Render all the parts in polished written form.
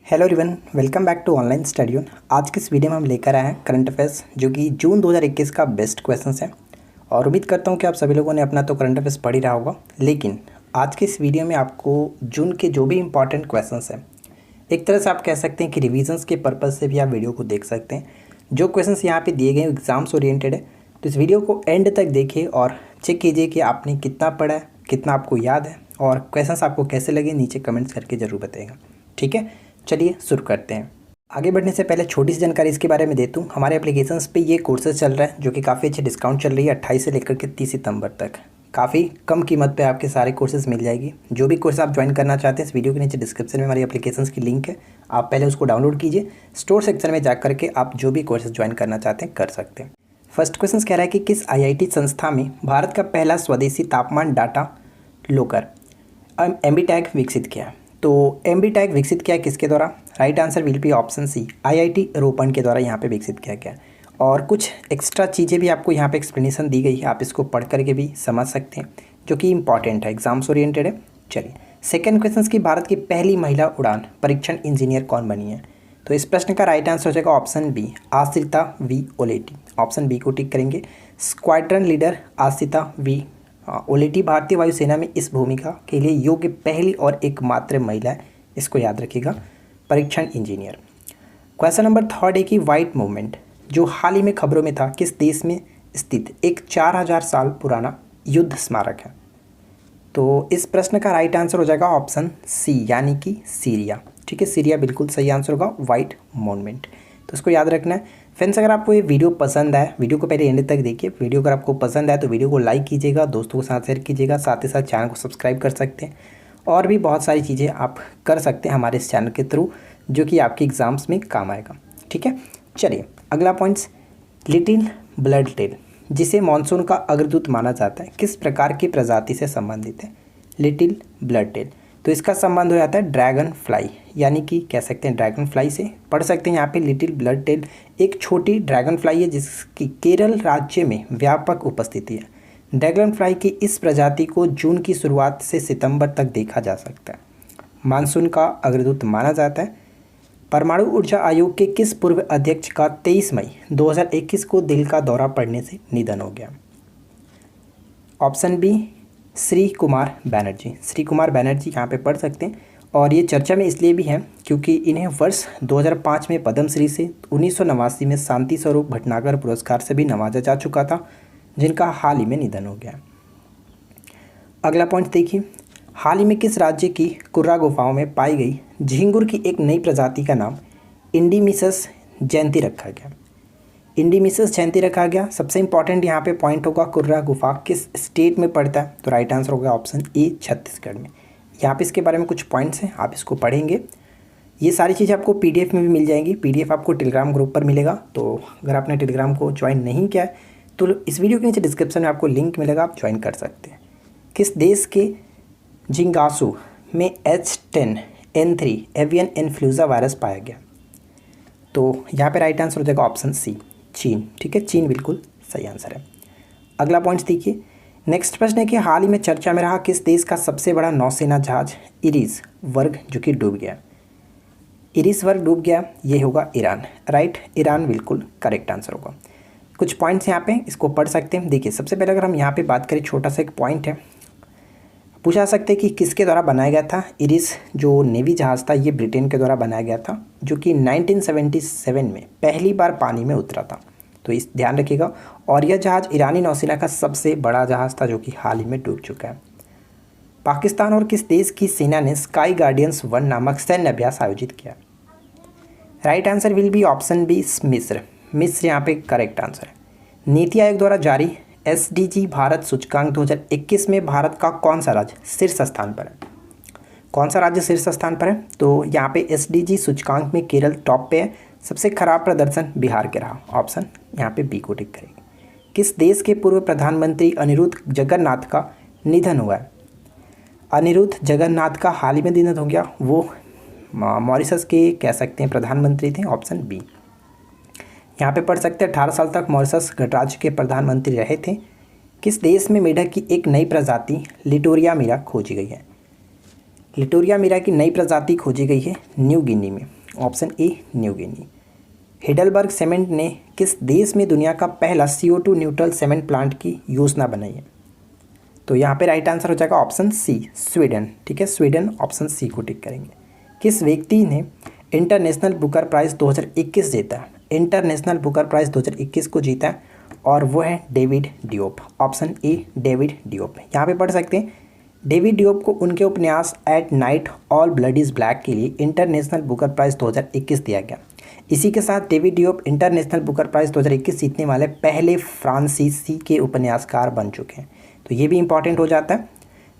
Hello everyone, welcome back to online study. आज के इस वीडियो में हम लेकर आए हैं करंट अफेयर्स जो कि जून 2021 का बेस्ट क्वेश्चंस है। और उम्मीद करता हूं कि आप सभी लोगों ने अपना तो करंट अफेयर्स पढ़ ही रहा होगा, लेकिन आज के इस वीडियो में आपको जून के जो भी इंपॉर्टेंट क्वेश्चंस हैं, एक तरह से आप कह सकते हैं कि रिविजन्स के पर्पज़ से भी आप वीडियो को देख सकते हैं। जो क्वेश्चंस यहाँ पे दिए गए एग्जाम्स ओरिएंटेड है, तो इस वीडियो को एंड तक देखिए और चेक कीजिए कि आपने कितना पढ़ा है, कितना आपको याद है और क्वेश्चंस आपको कैसे लगे, नीचे कमेंट्स करके ज़रूर बताइएगा। ठीक है, चलिए शुरू करते हैं। आगे बढ़ने से पहले छोटी सी जानकारी इसके बारे में देता हूँ। हमारे एप्लीकेशंस पे ये कोर्सेज चल रहा है जो कि काफ़ी अच्छे डिस्काउंट चल रही है 28 से लेकर के 30 सितंबर तक। काफ़ी कम कीमत पे आपके सारे कोर्सेज मिल जाएगी। जो भी कोर्स आप ज्वाइन करना चाहते हैं, इस वीडियो के नीचे डिस्क्रिप्शन में हमारी एप्लीकेशंस की लिंक है, आप पहले उसको डाउनलोड कीजिए। स्टोर सेक्शन में जा करके आप जो भी कोर्सेज ज्वाइन करना चाहते हैं कर सकते हैं। फर्स्ट क्वेश्चन कह रहा है कि किस IIT संस्था में भारत का पहला स्वदेशी तापमान डाटा लोकर एमबी-टैग विकसित किया? तो एमबी-टैग विकसित किया किसके द्वारा? Right answer will be option C, IIT रोपण के द्वारा यहाँ पे विकसित किया गया। और कुछ एक्स्ट्रा चीज़ें भी आपको यहाँ पे एक्सप्लेनेशन दी गई है, आप इसको पढ़ करके भी समझ सकते हैं, जो कि इंपॉर्टेंट है, एग्जाम्स ओरिएंटेड है। चलिए सेकंड क्वेश्चन की भारत की पहली महिला उड़ान परीक्षण इंजीनियर कौन बनी है? तो इस प्रश्न का राइट आंसर हो जाएगा option B, Ashrita V Olety. Option B को टिक करेंगे। Squadron leader Ashrita V Olety भारतीय वायुसेना में इस भूमिका के लिए योग्य पहली और एकमात्र महिला है, इसको याद रखिएगा, परीक्षण इंजीनियर। क्वेश्चन नंबर थर्ड है कि वाइट मूवमेंट जो हाल ही में खबरों में था, किस देश में स्थित एक 4000 साल पुराना युद्ध स्मारक है? तो इस प्रश्न का राइट आंसर हो जाएगा ऑप्शन सी, यानी कि सीरिया। ठीक है, सीरिया बिल्कुल सही आंसर होगा, वाइट मूवमेंट। तो इसको याद रखना है। फ्रेंड्स, अगर आपको ये वीडियो पसंद आए, वीडियो को पहले एंड तक देखिए। वीडियो अगर आपको पसंद आए तो वीडियो को लाइक कीजिएगा, दोस्तों के साथ शेयर कीजिएगा, साथ ही साथ चैनल को सब्सक्राइब कर सकते हैं। और भी बहुत सारी चीज़ें आप कर सकते हैं हमारे इस चैनल के थ्रू, जो कि आपके एग्ज़ाम्स में काम आएगा। ठीक है, चलिए अगला पॉइंट्स, लिटिल ब्लड टेल जिसे मानसून का अग्रदूत माना जाता है, किस प्रकार की प्रजाति से संबंधित है? लिटिल ब्लड टेल, तो इसका संबंध हो जाता है ड्रैगन फ्लाई, यानी कि कह सकते हैं ड्रैगन फ्लाई से। पढ़ सकते हैं यहाँ पे लिटिल ब्लड टेल एक छोटी ड्रैगन फ्लाई है जिसकी केरल राज्य में व्यापक उपस्थिति है। ड्रैगन फ्लाई की इस प्रजाति को जून की शुरुआत से सितंबर तक देखा जा सकता है। मानसून का अग्रदूत माना जाता है। परमाणु ऊर्जा आयोग के किस पूर्व अध्यक्ष का 23 मई 2021 को दिल का दौरा पड़ने से निधन हो गया? Option B, Shri Kumar Banerjee. श्री कुमार बनर्जी यहाँ पे पढ़ सकते हैं। और ये चर्चा में इसलिए भी है क्योंकि इन्हें वर्ष 2005 में पद्मश्री से, 1989 में शांति स्वरूप भटनागर पुरस्कार से भी नवाजा जा चुका था, जिनका हाल ही में निधन हो गया। अगला पॉइंट देखिए, हाल ही में किस राज्य की कुर्रा गुफाओं में पाई गई झींगुर की एक नई प्रजाति का नाम इंडिमिसस जयंती रखा गया? इंडिमिसस जयंती रखा गया। सबसे इंपॉर्टेंट यहाँ पे पॉइंट होगा, कुर्रा गुफा किस स्टेट में पड़ता है? तो राइट आंसर होगा ऑप्शन ए, छत्तीसगढ़ में। यहाँ पे इसके बारे में कुछ पॉइंट्स हैं, आप इसको पढ़ेंगे। ये सारी चीज़ें आपको PDF में भी मिल जाएंगी। PDF आपको टेलीग्राम ग्रुप पर मिलेगा, तो अगर आपने टेलीग्राम को ज्वाइन नहीं किया है तो इस वीडियो के नीचे डिस्क्रिप्शन में आपको लिंक मिलेगा, आप ज्वाइन कर सकते हैं। किस देश के जिंगासू में H10N3 एवियन इन्फ्लुएंजा वायरस पाया गया? तो यहाँ पे राइट आंसर हो जाएगा ऑप्शन सी, चीन। ठीक है, चीन बिल्कुल सही आंसर है। अगला पॉइंट देखिए, नेक्स्ट प्रश्न है कि हाल ही में चर्चा में रहा किस देश का सबसे बड़ा नौसेना जहाज इरिस वर्ग जो कि डूब गया? इरिस वर्ग डूब गया, ये होगा ईरान। राइट, ईरान बिल्कुल करेक्ट आंसर होगा। कुछ पॉइंट्स यहाँ पे इसको पढ़ सकते हैं। देखिए सबसे पहले अगर हम यहाँ पे बात करें, छोटा सा एक पॉइंट है, पूछा सकते हैं कि किसके द्वारा बनाया गया था? इरिस जो नेवी जहाज़ था ये ब्रिटेन के द्वारा बनाया गया था, जो कि 1977 में पहली बार पानी में उतरा था, तो इस ध्यान रखिएगा। और यह जहाज़ ईरानी नौसेना का सबसे बड़ा जहाज़ था जो कि हाल ही में डूब चुका है। पाकिस्तान और किस देश की सेना ने स्काई गार्डियंस 1 नामक सैन्य अभ्यास आयोजित किया? Right answer will be option B, मिस्र। मिस्र यहाँ पे करेक्ट आंसर है। नीति आयोग द्वारा जारी SDG भारत सूचकांक 2021 में भारत का कौन सा राज्य शीर्ष स्थान पर है? कौन सा राज्य शीर्ष स्थान पर है? तो यहाँ पे SDG सूचकांक में केरल टॉप पे है। सबसे खराब प्रदर्शन बिहार के रहा। ऑप्शन यहाँ पे बी को टिक करेंगे। किस देश के पूर्व प्रधानमंत्री अनिरुद्ध जगन्नाथ का निधन हुआ है? अनिरुद्ध जगन्नाथ का हाल ही में निधन हो गया। वो मॉरिशस के कह सकते हैं प्रधानमंत्री थे। Option B. यहाँ पे पढ़ सकते हैं 18 साल तक मॉरिशस गणराज्य के प्रधानमंत्री रहे थे। किस देश में मेढक की एक नई प्रजाति लिटोरिया मीरा खोजी गई है? लिटोरिया मीरा की नई प्रजाति खोजी गई है न्यू गिनी में। Option a New Guinea. Heidelberg cement ने किस देश में दुनिया का पहला CO2 न्यूट्रल सीमेंट प्लांट की योजना बनाई है? तो यहाँ पे राइट आंसर हो जाएगा ऑप्शन सी स्वीडन। ठीक है, स्वीडन, ऑप्शन सी को टिक करेंगे। किस व्यक्ति ने इंटरनेशनल बुकर प्राइज़ 2021 जीता? इंटरनेशनल बुकर प्राइज़ 2021 को जीता और वो है David Diop. Option A David Diop. यहाँ पे पढ़ सकते हैं डेविड डियोप को उनके उपन्यास at night all blood is black के लिए इंटरनेशनल बुकर प्राइज़ 2021 दिया गया। इसी के साथ David Diop International Booker Prize 2021 जीतने वाले पहले फ्रांसीसी के उपन्यासकार बन चुके हैं। तो ये भी इंपॉर्टेंट हो जाता है।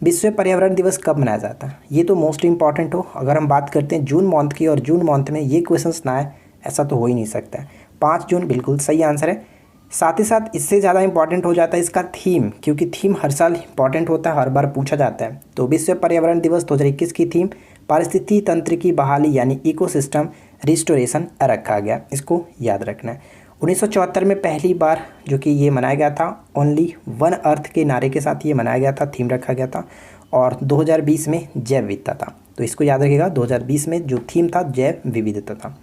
विश्व पर्यावरण दिवस कब मनाया जाता है? ये तो मोस्ट इंपॉर्टेंट हो। अगर हम बात करते हैं जून मंथ की और जून मंथ में ये क्वेश्चंस ना आए, ऐसा तो हो ही नहीं सकता है। 5 जून बिल्कुल सही आंसर है। साथ ही साथ इससे ज़्यादा इंपॉर्टेंट हो जाता है इसका थीम, क्योंकि थीम हर साल इंपॉर्टेंट होता है, हर बार पूछा जाता है। तो विश्व पर्यावरण दिवस 2021 की थीम पारिस्थितिकी तंत्र की बहाली यानी इकोसिस्टम रिस्टोरेशन रखा गया। इसको याद रखना है। 1974 में पहली बार जो कि ये मनाया गया था, ओनली वन अर्थ के नारे के साथ ये मनाया गया था, थीम रखा गया था। और 2020 में जैव विविधता था। तो इसको याद रखिएगा, 2020 में जो थीम था जैव विविधता था।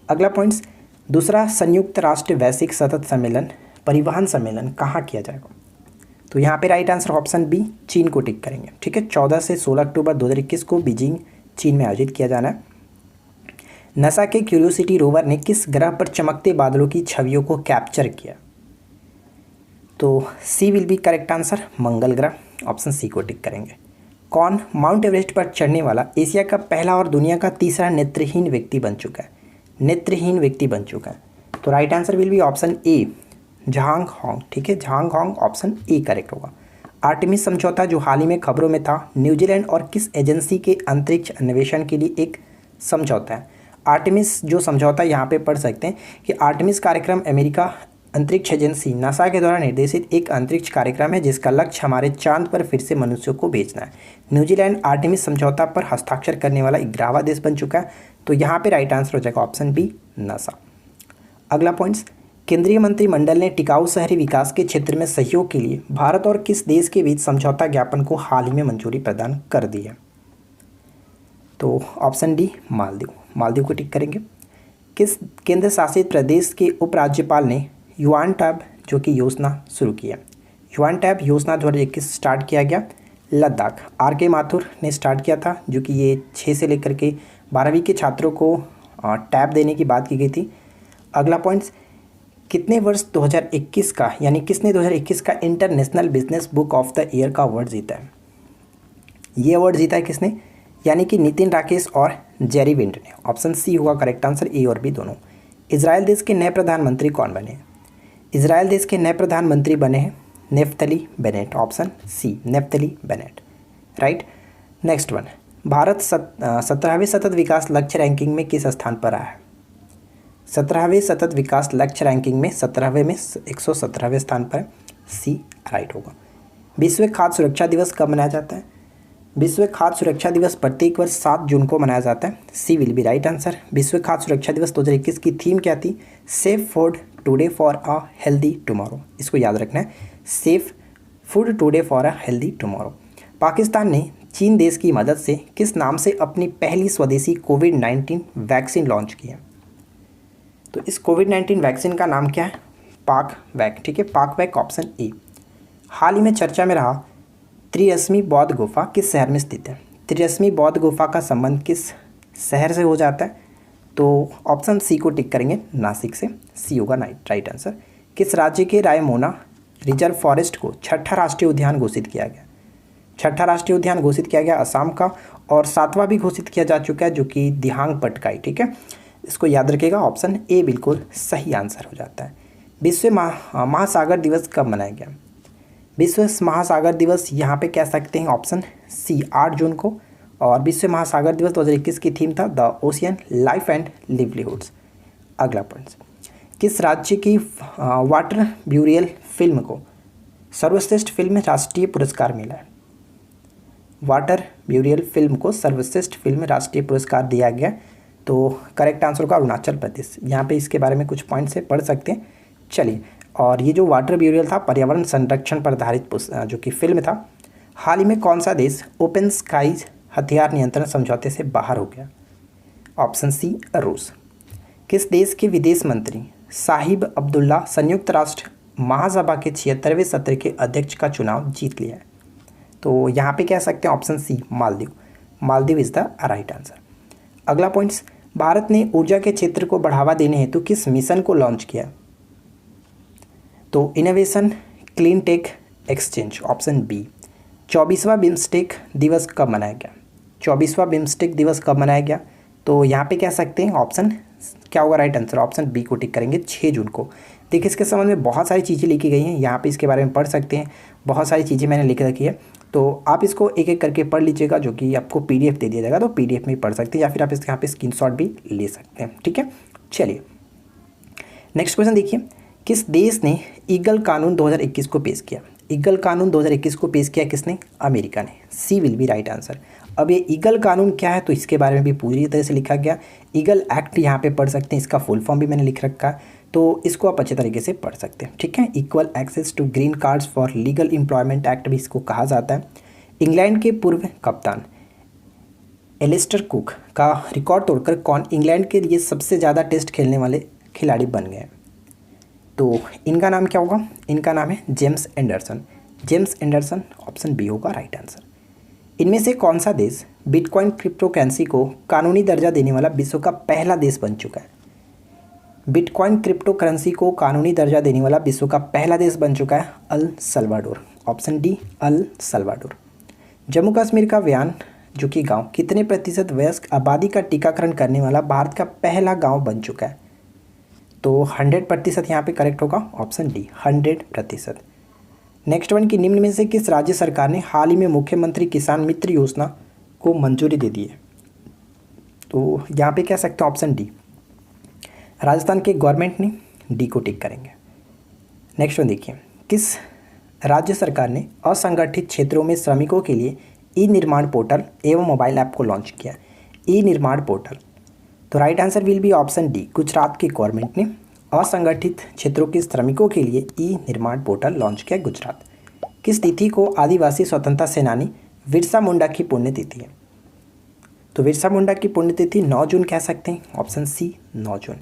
अगला पॉइंट्स, दूसरा संयुक्त राष्ट्र वैश्विक सतत सम्मेलन परिवहन सम्मेलन कहाँ किया जाएगा? तो यहाँ पे राइट आंसर ऑप्शन बी चीन को टिक करेंगे। ठीक है, 14 से 16 अक्टूबर 2021 को बीजिंग चीन में आयोजित किया जाना है। नासा के क्यूरियोसिटी रोवर ने किस ग्रह पर चमकते बादलों की छवियों को कैप्चर किया? तो C will be correct answer, मंगल ग्रह। ऑप्शन सी को टिक करेंगे। कौन माउंट एवरेस्ट पर चढ़ने वाला एशिया का पहला और दुनिया का तीसरा नेत्रहीन व्यक्ति बन चुका है? नेत्रहीन व्यक्ति बन चुका है। तो right answer will be option A Zhang Hong. ठीक है, Zhang Hong, option A correct होगा। आर्टेमिस समझौता जो हाल ही में खबरों में था, न्यूजीलैंड और किस एजेंसी के अंतरिक्ष अन्वेषण के लिए एक समझौता है? आर्टेमिस जो समझौता यहाँ पे पढ़ सकते हैं कि आर्टेमिस कार्यक्रम अमेरिका अंतरिक्ष एजेंसी नासा के द्वारा निर्देशित एक अंतरिक्ष कार्यक्रम है जिसका लक्ष्य हमारे चांद पर फिर से मनुष्यों को भेजना है। न्यूजीलैंड आर्टेमिस समझौता पर हस्ताक्षर करने वाला 11वां देश बन चुका है। तो यहाँ पे राइट आंसर हो जाएगा ऑप्शन बी नासा। अगला पॉइंट्स, केंद्रीय मंत्रिमंडल ने टिकाऊ शहरी विकास के क्षेत्र में सहयोग के लिए भारत और किस देश के बीच समझौता ज्ञापन को हाल ही में मंजूरी प्रदान कर दी है? तो ऑप्शन डी मालदीव। मालदीव को टिक करेंगे। किस केंद्र शासित प्रदेश के उपराज्यपाल ने युआन टैब जो कि योजना शुरू किया? युआन टैब योजना 2021 स्टार्ट किया गया। लद्दाख RK माथुर ने स्टार्ट किया था, जो कि ये 6 से लेकर के 12वीं के छात्रों को टैब देने की बात की गई थी। अगला पॉइंट्स, कितने वर्ष 2021 का यानी किसने 2021 का international business book of the year का अवार्ड जीता है? ये अवार्ड जीता है किसने? यानी कि नितिन राकेश और जेरी विंट ने। ऑप्शन सी होगा करेक्ट आंसर, ए और बी दोनों। इजराइल देश के नए प्रधानमंत्री कौन बने? इजराइल देश के नए प्रधानमंत्री बने हैं Naftali Bennett. Option C Naftali Bennett, right. Next one, Bharat 17वें सतत विकास लक्ष्य रैंकिंग में किस स्थान पर आया है? 17वें सतत विकास लक्ष्य रैंकिंग में 17वें में 117वें स्थान पर। सी राइट होगा। विश्व खाद्य सुरक्षा दिवस कब मनाया जाता है? विश्व खाद्य सुरक्षा दिवस प्रत्येक वर्ष 7 जून को मनाया जाता है। सी विल बी राइट आंसर। विश्व खाद्य सुरक्षा दिवस 2021 की थीम क्या थी? Safe food today for a healthy tomorrow. इसको याद रखना है, safe food today for a healthy tomorrow. Pakistan ने चीन देश की मदद से किस नाम से अपनी पहली स्वदेशी कोविड-19 वैक्सीन लॉन्च की है? तो इस कोविड-19 वैक्सीन का नाम क्या है? पाक वैक। ठीक है, पाक वैक, ऑप्शन ए। हाल ही में चर्चा में रहा त्रिरश्मि बौद्ध गुफा किस शहर में स्थित है? त्रिरश्मि बौद्ध गुफा का संबंध किस शहर से हो जाता है? तो ऑप्शन सी को टिक करेंगे, नासिक से। सी होगा राइट आंसर। किस राज्य के रायमोना रिजर्व फॉरेस्ट को 6ठा राष्ट्रीय उद्यान घोषित किया गया? 6ठा राष्ट्रीय उद्यान घोषित किया गया असम का, और 7वां भी घोषित किया जा चुका है जो कि दिहांग पटकाई। ठीक है, इसको याद रखिएगा, ऑप्शन ए बिल्कुल सही आंसर हो जाता है। विश्व महासागर दिवस कब मनाया गया? विश्व महासागर दिवस यहाँ पे कह सकते हैं ऑप्शन सी 8 जून को, और विश्व महासागर दिवस 2021 की थीम था द ओशियन लाइफ एंड लिवलीहुड्स। अगला पॉइंट, किस राज्य की वाटर ब्यूरियल फिल्म को सर्वश्रेष्ठ फिल्म राष्ट्रीय पुरस्कार मिला है? वाटर ब्यूरियल फिल्म को सर्वश्रेष्ठ फिल्म राष्ट्रीय पुरस्कार दिया गया। तो करेक्ट आंसर होगा अरुणाचल प्रदेश। यहाँ पे इसके बारे में कुछ पॉइंट से पढ़ सकते हैं, चलिए। और ये जो वाटर ब्यूरियल था पर्यावरण संरक्षण पर आधारित जो कि फिल्म था। हाल ही में कौन सा देश ओपन स्काईज हथियार नियंत्रण समझौते से बाहर हो गया? ऑप्शन सी रूस। किस देश के विदेश मंत्री साहिब अब्दुल्ला संयुक्त राष्ट्र महासभा के 76वें सत्र के अध्यक्ष का चुनाव जीत लिया है? तो यहाँ पे कह सकते हैं option C Maldives. Maldives is the right answer. अगला पॉइंट्स, भारत ने ऊर्जा के क्षेत्र को बढ़ावा देने हेतु किस मिशन को लॉन्च किया? तो innovation clean tech exchange, option B. 24वां बिम्स्टेक दिवस कब मनाया गया? 24वां बिम्स्टेक दिवस कब मनाया गया? तो यहाँ पे कह सकते हैं ऑप्शन क्या होगा राइट आंसर? ऑप्शन बी को टिक करेंगे, 6 जून को। देखिए इसके संबंध में बहुत सारी चीज़ें लिखी गई हैं, यहाँ पे इसके बारे में पढ़ सकते हैं। बहुत सारी चीज़ें मैंने लिख रखी है, तो आप इसको एक एक करके पढ़ लीजिएगा, जो कि आपको पीडीएफ दे दिया जाएगा, तो पीडीएफ में पढ़ सकते हैं, या फिर आप इसके यहाँ पे स्क्रीनशॉट भी ले सकते हैं। ठीक है, चलिए नेक्स्ट क्वेश्चन देखिए। किस देश ने ईगल कानून 2021 को पेश किया? ईगल कानून 2021 को पेश किया किसने? अमेरिका ने। सी विल बी राइट आंसर। अब ये ईगल कानून क्या है, तो इसके बारे में भी पूरी तरह से लिखा गया। ईगल एक्ट यहाँ पे पढ़ सकते हैं, इसका फुल फॉर्म भी मैंने लिख रखा है, तो इसको आप अच्छे तरीके से पढ़ सकते हैं। ठीक है, equal access to green cards for legal employment act भी इसको कहा जाता है। इंग्लैंड के पूर्व कप्तान एलिस्टर कुक का रिकॉर्ड तोड़कर कौन इंग्लैंड के लिए सबसे ज़्यादा टेस्ट खेलने वाले खिलाड़ी बन गए? तो इनका नाम क्या होगा? इनका नाम है James Anderson. James Anderson, option B होगा राइट आंसर। इनमें से कौन सा देश बिटकॉइन क्रिप्टो करेंसी को कानूनी दर्जा देने वाला विश्व का पहला देश बन चुका है? बिटकॉइन क्रिप्टो करेंसी को कानूनी दर्जा देने वाला विश्व का पहला देश बन चुका है El Salvador, option D El Salvador. Jammu Kashmir का व्यान जो कि गांव कितने प्रतिशत वयस्क आबादी का टीकाकरण करने वाला भारत का पहला गांव बन चुका है? तो 100% यहाँ पे करेक्ट होगा, ऑप्शन डी 100%। नेक्स्ट वन की निम्न में से किस राज्य सरकार ने हाल ही में मुख्यमंत्री किसान मित्र योजना को मंजूरी दे दी है? तो यहाँ पे कह सकते हैं ऑप्शन डी राजस्थान के गवर्नमेंट ने। डी को टिक करेंगे। नेक्स्ट वन देखिए, किस राज्य सरकार ने असंगठित क्षेत्रों में श्रमिकों के लिए ई निर्माण पोर्टल एवं मोबाइल ऐप को लॉन्च किया? ई निर्माण पोर्टल, तो right answer will be option D Gujarat की गवर्नमेंट ने असंगठित क्षेत्रों के श्रमिकों के लिए ई निर्माण पोर्टल लॉन्च किया गुजरात। किस तिथि को आदिवासी स्वतंत्रता सेनानी बिरसा मुंडा की पुण्यतिथि है? तो बिरसा मुंडा की पुण्यतिथि 9 जून कह सकते हैं, ऑप्शन सी 9 जून।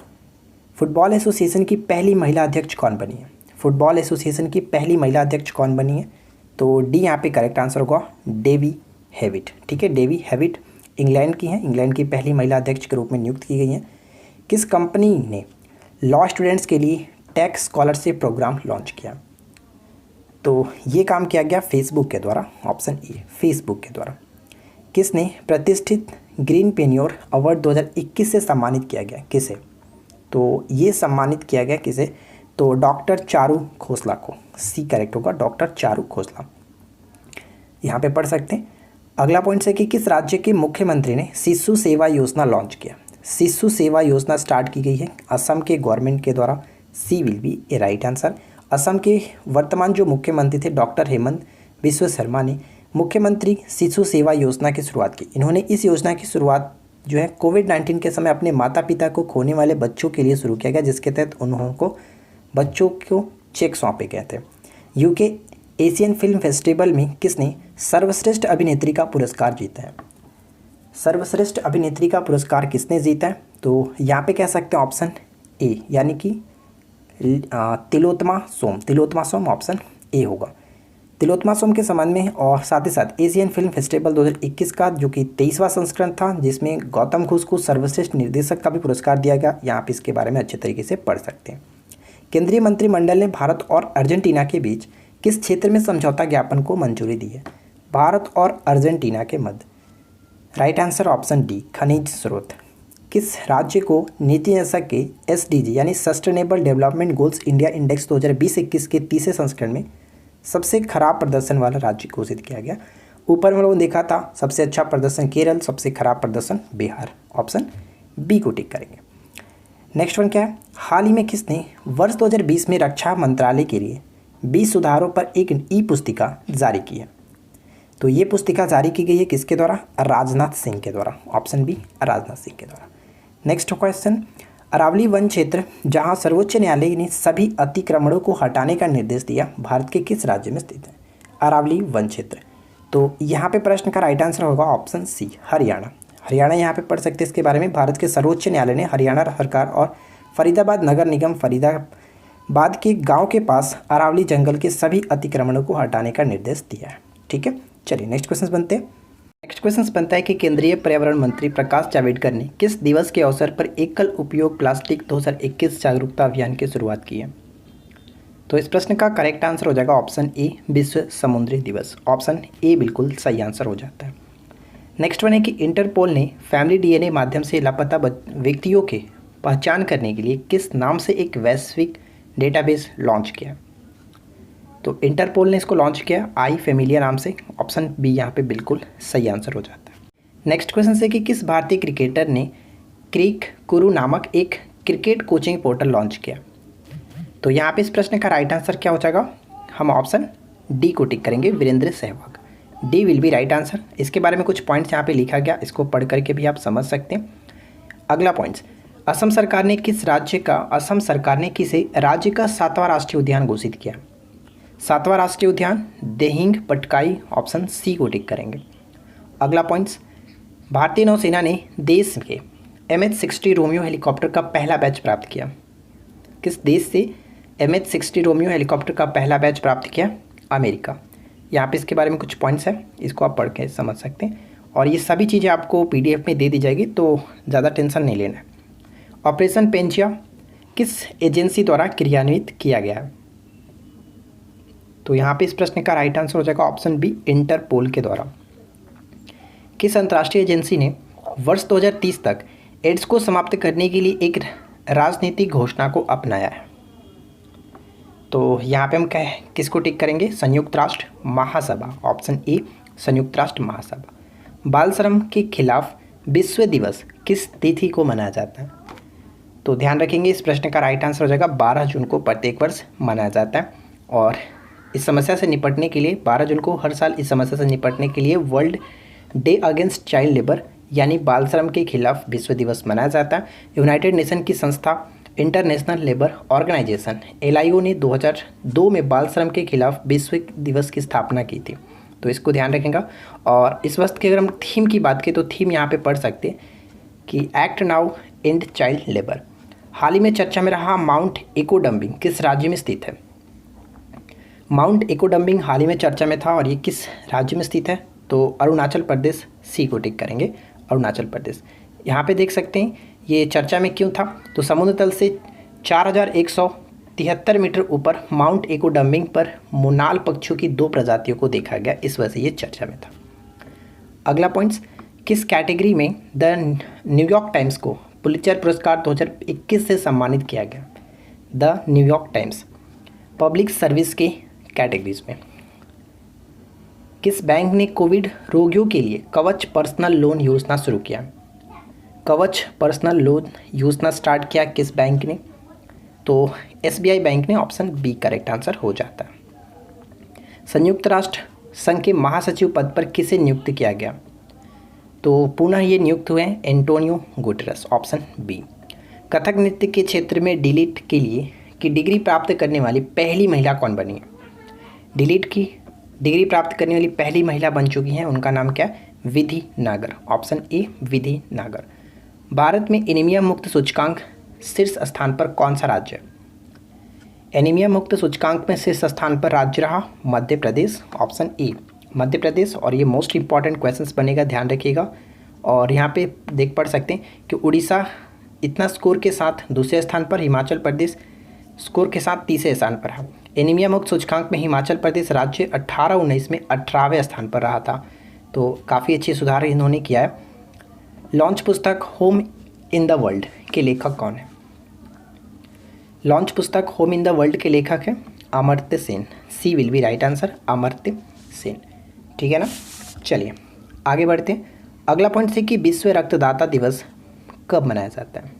फुटबॉल एसोसिएशन की पहली महिला अध्यक्ष कौन बनी है? फुटबॉल एसोसिएशन की पहली महिला अध्यक्ष कौन बनी है? तो डी यहाँ पे करेक्ट आंसर होगा डेवी हेविट। ठीक है, डेवी हेविट इंग्लैंड की हैं, इंग्लैंड की पहली महिला अध्यक्ष के रूप में नियुक्त की गई हैं। किस कंपनी ने लॉ स्टूडेंट्स के लिए टैक्स स्कॉलरशिप प्रोग्राम लॉन्च किया? तो ये काम किया गया फेसबुक के द्वारा, ऑप्शन ए फेसबुक के द्वारा। किसने प्रतिष्ठित ग्रीन पेन्योर अवार्ड 2021 से सम्मानित किया गया? किसे? तो ये सम्मानित किया गया किसे? तो डॉक्टर चारू खोसला को। सी करेक्ट होगा, डॉक्टर चारू खोसला। यहाँ पे पढ़ सकते हैं। अगला पॉइंट है कि किस राज्य के मुख्यमंत्री ने शिशु सेवा योजना लॉन्च किया? शिशु सेवा योजना स्टार्ट की गई है असम के गवर्नमेंट के द्वारा। C will be a right answer. Assam के वर्तमान जो मुख्यमंत्री थे डॉक्टर हेमंत बिस्वा शर्मा ने मुख्यमंत्री शिशु सेवा योजना की शुरुआत की। इन्होंने इस योजना की शुरुआत जो है कोविड-19 के समय अपने माता पिता को खोने वाले बच्चों के लिए शुरू किया गया, जिसके तहत उन्होंने बच्चों को चेक सौंपे गए थे। यूके एशियन फिल्म फेस्टिवल में किसने सर्वश्रेष्ठ अभिनेत्री का पुरस्कार जीता है? सर्वश्रेष्ठ अभिनेत्री का पुरस्कार किसने जीता है? तो यहाँ पे कह सकते हैं ऑप्शन ए यानी कि तिलोत्तमा सोम। तिलोत्तमा सोम ऑप्शन ए होगा। तिलोत्तमा सोम के संबंध में और साथ ही साथ एशियन फिल्म फेस्टिवल 2021 का जो कि 23वां संस्करण था, जिसमें गौतम घोष को सर्वश्रेष्ठ निर्देशक का भी पुरस्कार दिया गया। यहाँ पे इसके बारे में अच्छे तरीके से पढ़ सकते हैं। केंद्रीय मंत्रिमंडल ने भारत और अर्जेंटीना के बीच किस क्षेत्र में समझौता ज्ञापन को मंजूरी दी है? भारत और अर्जेंटीना के मध्य। राइट आंसर ऑप्शन डी खनिज स्रोत। किस राज्य को नीति आयोग के SDG यानी sustainable development goals India index 2020-21 के तीसरे संस्करण में सबसे खराब प्रदर्शन वाला राज्य घोषित किया गया? ऊपर में लोगों ने देखा था सबसे अच्छा प्रदर्शन केरल, सबसे खराब प्रदर्शन बिहार। ऑप्शन बी को टिक करेंगे। नेक्स्ट वन क्या है? हाल ही में किसने वर्ष 2020 में रक्षा मंत्रालय के लिए 20 सुधारों पर एक ई पुस्तिका जारी की है? तो ये पुस्तिका जारी की गई है किसके द्वारा? राजनाथ सिंह के द्वारा। ऑप्शन बी राजनाथ सिंह के द्वारा। नेक्स्ट क्वेश्चन, अरावली वन क्षेत्र जहां सर्वोच्च न्यायालय ने सभी अतिक्रमणों को हटाने का निर्देश दिया, भारत के किस राज्य में स्थित है? अरावली वन क्षेत्र। तो यहाँ पे प्रश्न का राइट आंसर होगा ऑप्शन सी हरियाणा। हरियाणा यहाँ पे पढ़ सकते हैं इसके बारे में। भारत के सर्वोच्च न्यायालय ने हरियाणा सरकार और फरीदाबाद नगर निगम फरीदाबाद के गांव के पास अरावली जंगल के सभी अतिक्रमणों को हटाने का निर्देश दिया है। ठीक है, चलिए नेक्स्ट क्वेश्चन बनते हैं। नेक्स्ट क्वेश्चन बनता है कि केंद्रीय पर्यावरण मंत्री प्रकाश जावड़ेकर ने किस दिवस के अवसर पर एकल उपयोग प्लास्टिक 2021 जागरूकता अभियान की शुरुआत की है? तो इस प्रश्न का करेक्ट आंसर हो जाएगा ऑप्शन ए, विश्व समुद्री दिवस। ऑप्शन ए बिल्कुल सही आंसर हो जाता है। नेक्स्ट वन है कि इंटरपोल ने फैमिली डीएनए माध्यम से लापता व्यक्तियों के पहचान करने के लिए किस नाम से एक वैश्विक डेटाबेस लॉन्च किया? तो इंटरपोल ने इसको लॉन्च किया आई फैमिलिया नाम से। ऑप्शन बी यहाँ पे बिल्कुल सही आंसर हो जाता है। नेक्स्ट क्वेश्चन है कि किस भारतीय क्रिकेटर ने क्रिक गुरु नामक एक क्रिकेट कोचिंग पोर्टल लॉन्च किया? तो यहाँ पे इस प्रश्न का राइट आंसर क्या हो जाएगा? हम ऑप्शन डी को टिक करेंगे, Virender Sehwag. D will be right answer. इसके बारे में कुछ पॉइंट्स यहाँ पे लिखा गया, इसको पढ़ करके भी आप समझ सकते हैं। अगला पॉइंट्स, असम सरकार ने किसे राज्य का 7वां राष्ट्रीय उद्यान घोषित किया? 7वां राष्ट्रीय उद्यान देहिंग पटकाई। ऑप्शन सी को टिक करेंगे। अगला पॉइंट्स, भारतीय नौसेना ने देश के MH-60 रोमियो हेलीकॉप्टर का पहला बैच प्राप्त किया? किस देश से MH-60 रोमियो हेलीकॉप्टर का पहला बैच प्राप्त किया? अमेरिका। यहाँ पे इसके बारे में कुछ पॉइंट्स हैं, इसको आप पढ़ के समझ सकते हैं और ये सभी चीज़ें आपको PDF में दे दी जाएगी, तो ज़्यादा टेंशन नहीं लेना है। ऑपरेशन पेंचिया किस एजेंसी द्वारा क्रियान्वित किया गया है? तो यहाँ पे इस प्रश्न का राइट आंसर हो जाएगा ऑप्शन बी, इंटरपोल के द्वारा। किस अंतर्राष्ट्रीय एजेंसी ने वर्ष 2030 तक एड्स को समाप्त करने के लिए एक राजनीतिक घोषणा को अपनाया है? तो यहाँ पे हम किसको टिक करेंगे? संयुक्त राष्ट्र महासभा। ऑप्शन ए, संयुक्त राष्ट्र महासभा। बाल श्रम के खिलाफ विश्व दिवस किस तिथि को मनाया जाता है? तो ध्यान रखेंगे इस प्रश्न का राइट आंसर हो जाएगा 12 जून को प्रत्येक वर्ष मनाया जाता है। और इस समस्या से निपटने के लिए 12 जून को हर साल इस समस्या से निपटने के लिए world day against child labour यानी बाल श्रम के खिलाफ विश्व दिवस मनाया जाता है। यूनाइटेड नेशन की संस्था इंटरनेशनल लेबर ऑर्गेनाइजेशन LIO ने 2002 में बाल श्रम के खिलाफ विश्व दिवस की स्थापना की थी, तो इसको ध्यान रखेगा। और इस वक्त की अगर हम थीम की बात करें तो थीम यहाँ पे पढ़ सकते हैं कि act now and child labour. हाल ही में चर्चा में रहा माउंट एकोडम्बिंग किस राज्य में स्थित है? माउंट एकोडम्बिंग हाल ही में चर्चा में था और ये किस राज्य में स्थित है? तो अरुणाचल प्रदेश। सी को टिक करेंगे, अरुणाचल प्रदेश। यहाँ पे देख सकते हैं ये चर्चा में क्यों था? तो समुद्र तल से 4173 मीटर ऊपर माउंट एकोडम्बिंग पर मोनाल पक्षियों की 2 प्रजातियों को देखा गया, इस वजह से ये चर्चा में था। अगला पॉइंट्स, किस कैटेगरी में द न्यूयॉर्क टाइम्स को पुलित्जर पुरस्कार 2021 से सम्मानित किया गया? The New York times public service के कैटेगरीज में। किस बैंक ने कोविड रोगियों के लिए कवच पर्सनल लोन योजना शुरू किया? कवच पर्सनल लोन योजना स्टार्ट किया किस बैंक ने? तो SBI बैंक ने। ऑप्शन बी करेक्ट आंसर हो जाता है। संयुक्त राष्ट्र संघ के महासचिव पद पर किसे नियुक्त किया गया? तो पुनः ये नियुक्त हुए Antonio Guterres. Option B. Kathak नृत्य के क्षेत्र में डीलिट के लिए की डिग्री प्राप्त करने वाली पहली महिला कौन बनी है? डीलिट की डिग्री प्राप्त करने वाली पहली महिला बन चुकी हैं, उनका नाम क्या है? विधि नागर। ऑप्शन ए, विधि नागर। भारत में एनीमिया मुक्त सूचकांक शीर्ष स्थान पर कौन सा राज्य है? एनीमिया मुक्त सूचकांक में शीर्ष स्थान पर राज्य रहा मध्य प्रदेश। Option A, Madhya Pradesh. और ये मोस्ट इंपॉर्टेंट क्वेश्चंस बनेगा, ध्यान रखिएगा। और यहाँ पे देख पढ़ सकते हैं कि उड़ीसा इतना स्कोर के साथ दूसरे स्थान पर, हिमाचल प्रदेश स्कोर के साथ तीसरे स्थान पर है। एनीमिया मुक्त सूचकांक में हिमाचल प्रदेश राज्य 18-19 में 18वें स्थान पर रहा था, तो काफ़ी अच्छे सुधार इन्होंने किया है। लॉन्च पुस्तक होम इन द वर्ल्ड के लेखक कौन है? लॉन्च पुस्तक होम इन द वर्ल्ड के लेखक है Amartya Sen. C will be right answer, Amartya Sen. ठीक है ना, चलिए आगे बढ़ते हैं। अगला पॉइंट है कि विश्व रक्तदाता दिवस कब मनाया जाता है?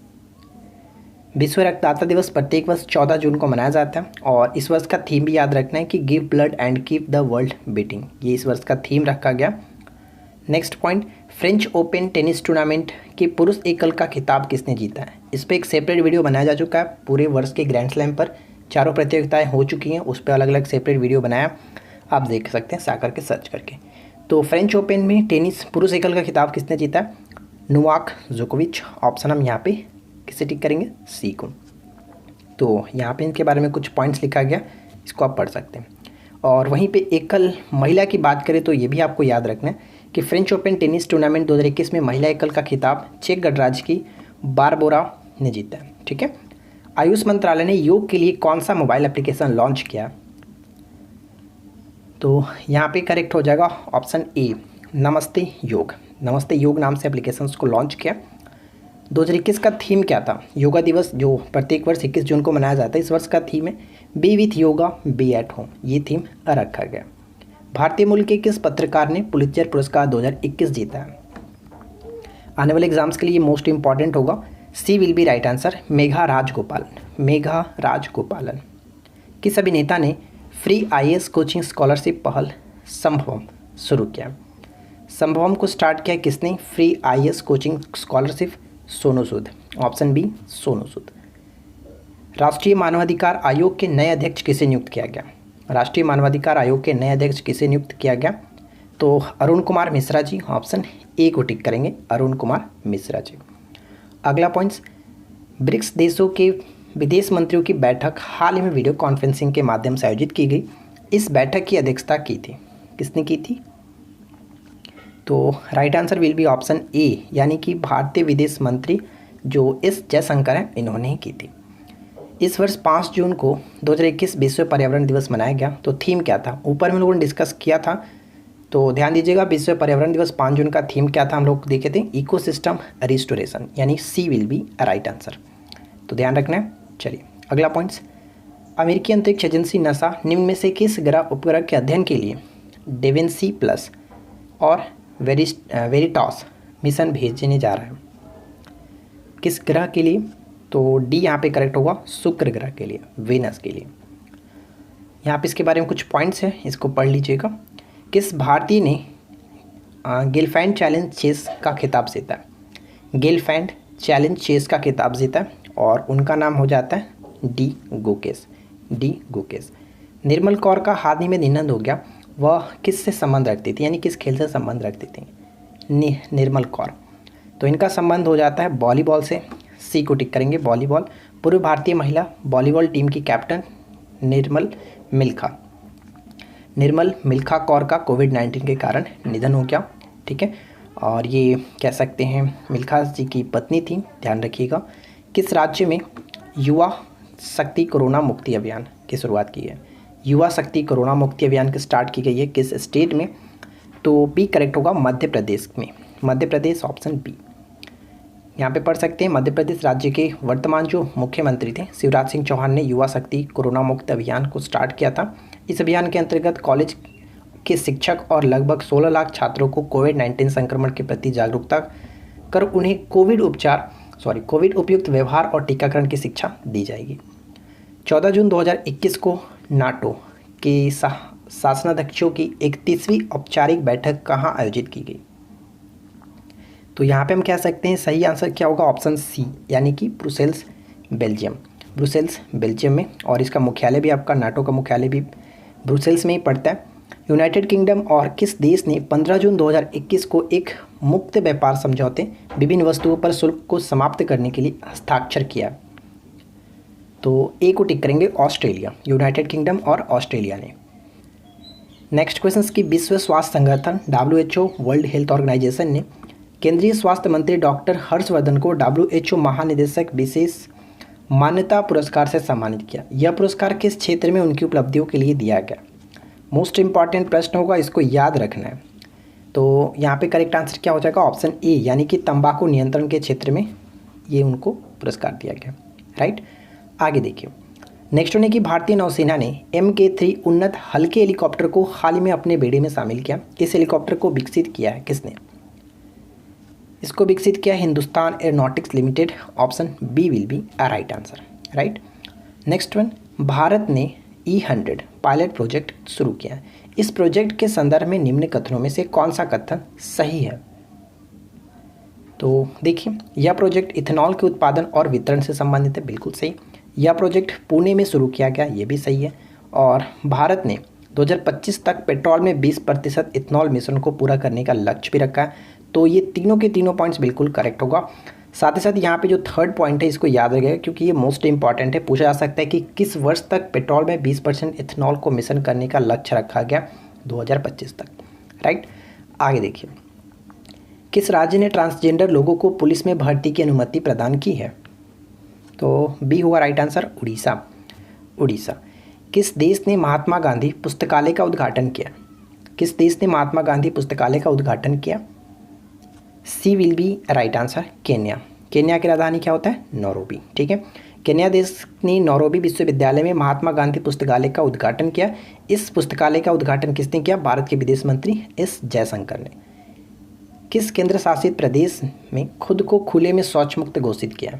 विश्व रक्तदाता दिवस प्रत्येक वर्ष 14 जून को मनाया जाता है और इस वर्ष का थीम भी याद रखना है कि give blood and keep the world beating, ये इस वर्ष का थीम रखा गया। Next point, French open tennis tournament के पुरुष एकल का खिताब किसने जीता है? इस पर एक सेपरेट वीडियो बनाया जा चुका है। पूरे वर्ष के ग्रैंड स्लैम पर चारों प्रतियोगिताएं हो चुकी हैं, उस पर अलग अलग सेपरेट वीडियो बनाया, आप देख सकते हैं जा करके सर्च करके। तो फ्रेंच ओपन में टेनिस पुरुष एकल का खिताब किसने जीता है? नोवाक जोकोविच। ऑप्शन हम यहाँ पे किसे टिक करेंगे, सी को। तो यहाँ पे इनके बारे में कुछ पॉइंट्स लिखा गया, इसको आप पढ़ सकते हैं। और वहीं पे एकल महिला की बात करें तो ये भी आपको याद रखना है कि फ्रेंच ओपन टेनिस टूर्नामेंट 2021 में महिला एकल का खिताब चेक गणराज्य की बारबोरा ने जीता है। ठीक है। आयुष मंत्रालय ने योग के लिए कौन सा मोबाइल एप्लीकेशन लॉन्च किया? तो यहाँ पे करेक्ट हो जाएगा ऑप्शन ए, नमस्ते योग। नमस्ते योग नाम से एप्लीकेशन को लॉन्च किया। 2021 का थीम क्या था? योगा दिवस जो प्रत्येक वर्ष 21 जून को मनाया जाता है, इस वर्ष का थीम है be with yoga be at home. ये थीम रखा गया। भारतीय मूल के किस पत्रकार ने पुलित्जर पुरस्कार 2021 जीता है? आने वाले एग्जाम्स के लिए मोस्ट इंपॉर्टेंट होगा। C will be right answer, Megha Rajagopalan. Megha Rajagopalan. किस अभिनेता ने फ्री IAS कोचिंग स्कॉलरशिप पहल संभवम शुरू किया? संभवम को स्टार्ट किया किसने? Free IAS coaching scholarship Sonu Sood. Option B Sonu Sood. राष्ट्रीय मानवाधिकार आयोग के नए अध्यक्ष किसे नियुक्त किया गया? राष्ट्रीय मानवाधिकार आयोग के नए अध्यक्ष किसे नियुक्त किया गया? तो अरुण कुमार मिश्रा जी। ऑप्शन ए को टिक करेंगे, अरुण कुमार मिश्रा जी। अगला पॉइंट्स, ब्रिक्स देशों के विदेश मंत्रियों की बैठक हाल ही में वीडियो कॉन्फ्रेंसिंग के माध्यम से आयोजित की गई। इस बैठक की अध्यक्षता की थी, किसने की थी? तो right answer will be option ए, यानी कि भारतीय विदेश मंत्री जो एस जयशंकर हैं, इन्होंने ही की थी। इस वर्ष 5 जून को 2021 विश्व पर्यावरण दिवस मनाया गया। तो थीम क्या था? ऊपर में लोगों ने डिस्कस किया था, तो ध्यान दीजिएगा। विश्व पर्यावरण दिवस 5 जून का थीम क्या था? हम लोग देखे थे इकोसिस्टम रिस्टोरेशन, यानी सी विल बी राइट आंसर। तो ध्यान रखना है। चलिए अगला पॉइंट्स, अमेरिकी अंतरिक्ष एजेंसी नासा निम्न में से किस ग्रह उपग्रह के अध्ययन के लिए डेविंसी प्लस और वेरिटॉस मिशन भेजने जा रहा है? किस ग्रह के लिए? तो डी यहाँ पे करेक्ट होगा, शुक्र ग्रह के लिए, वेनस के लिए। यहाँ पे इसके बारे में कुछ पॉइंट्स हैं, इसको पढ़ लीजिएगा। किस भारतीय ने गेलफैंड चैलेंज चेस का खिताब जीता है? गेलफैंड चैलेंज चेस का खिताब जीता है और उनका नाम हो जाता है डी गुकेश। डी गुकेश। निर्मल कौर का हाल ही में निधन हो गया, वह किससे संबंध रखती थी, यानी किस खेल से संबंध रखती थी? निर्मल कौर। तो इनका संबंध हो जाता है वॉलीबॉल से। सी को टिक करेंगे, वॉलीबॉल। पूर्व भारतीय महिला वॉलीबॉल टीम की कैप्टन निर्मल मिल्खा कौर का कोविड-19 के कारण निधन हो गया। ठीक है। और ये कह सकते हैं मिल्खा जी की पत्नी थी, ध्यान रखिएगा। किस राज्य में युवा शक्ति कोरोना मुक्ति अभियान की शुरुआत की है? युवा शक्ति कोरोना मुक्ति अभियान की स्टार्ट की गई है किस स्टेट में? तो बी करेक्ट होगा, मध्य प्रदेश में। Madhya Pradesh, option B. यहाँ पे पढ़ सकते हैं मध्य प्रदेश राज्य के वर्तमान जो मुख्यमंत्री थे शिवराज सिंह चौहान ने युवा शक्ति कोरोना मुक्त अभियान को स्टार्ट किया था। इस अभियान के अंतर्गत कॉलेज के शिक्षक और लगभग 16 लाख छात्रों को कोविड-19 संक्रमण के प्रति जागरूकता कर उन्हें कोविड उपयुक्त व्यवहार और टीकाकरण की शिक्षा दी जाएगी। 14 जून 2021 को नाटो के शासनाध्यक्षों की 31वीं औपचारिक बैठक कहाँ आयोजित की गई? तो यहाँ पे हम कह सकते हैं सही आंसर क्या होगा? ऑप्शन सी, यानी कि ब्रुसेल्स बेल्जियम। ब्रुसेल्स बेल्जियम में, और इसका मुख्यालय भी आपका नाटो का मुख्यालय भी ब्रुसेल्स में ही पड़ता है। यूनाइटेड किंगडम और किस देश ने 15 जून 2021 को एक मुक्त व्यापार समझौते विभिन्न वस्तुओं पर शुल्क को समाप्त करने के लिए हस्ताक्षर किया? तो ए को टिक करेंगे, ऑस्ट्रेलिया। यूनाइटेड किंगडम और ऑस्ट्रेलिया ने। नेक्स्ट क्वेश्चन की विश्व स्वास्थ्य संगठन WHO वर्ल्ड हेल्थ ऑर्गेनाइजेशन ने केंद्रीय स्वास्थ्य मंत्री डॉक्टर हर्षवर्धन को WHO महानिदेशक विशेष मान्यता पुरस्कार से सम्मानित किया। यह पुरस्कार किस क्षेत्र में उनकी उपलब्धियों के लिए दिया गया? मोस्ट इंपॉर्टेंट प्रश्न होगा, इसको याद रखना है। तो यहाँ पे करेक्ट आंसर क्या हो जाएगा? ऑप्शन ए, यानी कि तंबाकू नियंत्रण के क्षेत्र में ये उनको पुरस्कार दिया गया। राइट। आगे देखिए, नेक्स्ट होने की भारतीय नौसेना ने MK3 उन्नत हल्के हेलीकॉप्टर को हाल ही में अपने बेड़े में शामिल किया। इस हेलीकॉप्टर को विकसित किया है किसने? इसको विकसित किया Hindustan Aeronautics Limited. Option B will be a right answer. Right. Next one, Bharat ने E100 पायलट प्रोजेक्ट शुरू किया। इस प्रोजेक्ट के संदर्भ में निम्न कथनों में से कौन सा कथन सही है? तो देखिए, यह प्रोजेक्ट इथेनॉल के उत्पादन और वितरण से संबंधित है, बिल्कुल सही। यह प्रोजेक्ट पुणे में शुरू किया गया, ये भी सही है। और भारत ने 2025 तक पेट्रोल में 20% इथेनॉल मिश्रण को पूरा करने का लक्ष्य भी रखा है। तो ये तीनों के तीनों पॉइंट्स बिल्कुल करेक्ट होगा। साथ ही साथ यहाँ पे जो थर्ड पॉइंट है इसको याद रखिएगा, क्योंकि ये मोस्ट इंपॉर्टेंट है। पूछा जा सकता है कि किस वर्ष तक पेट्रोल में 20% इथेनॉल को मिशन करने का लक्ष्य रखा गया? 2025 तक, राइट। आगे देखिए, किस राज्य ने ट्रांसजेंडर लोगों को पुलिस में भर्ती की अनुमति प्रदान की है? तो बी होगा राइट आंसर, उड़ीसा। उड़ीसा। किस देश ने महात्मा गांधी पुस्तकालय का उद्घाटन किया? किस देश ने महात्मा गांधी पुस्तकालय का उद्घाटन किया? C will be right answer, Kenya. Kenya की राजधानी क्या होता है? नैरोबी, ठीक है। केन्या देश ने नैरोबी विश्वविद्यालय में महात्मा गांधी पुस्तकालय का उद्घाटन किया। इस पुस्तकालय का उद्घाटन किसने किया? भारत के विदेश मंत्री एस जयशंकर ने। किस केंद्र शासित प्रदेश में खुद को खुले में शौच मुक्त घोषित किया?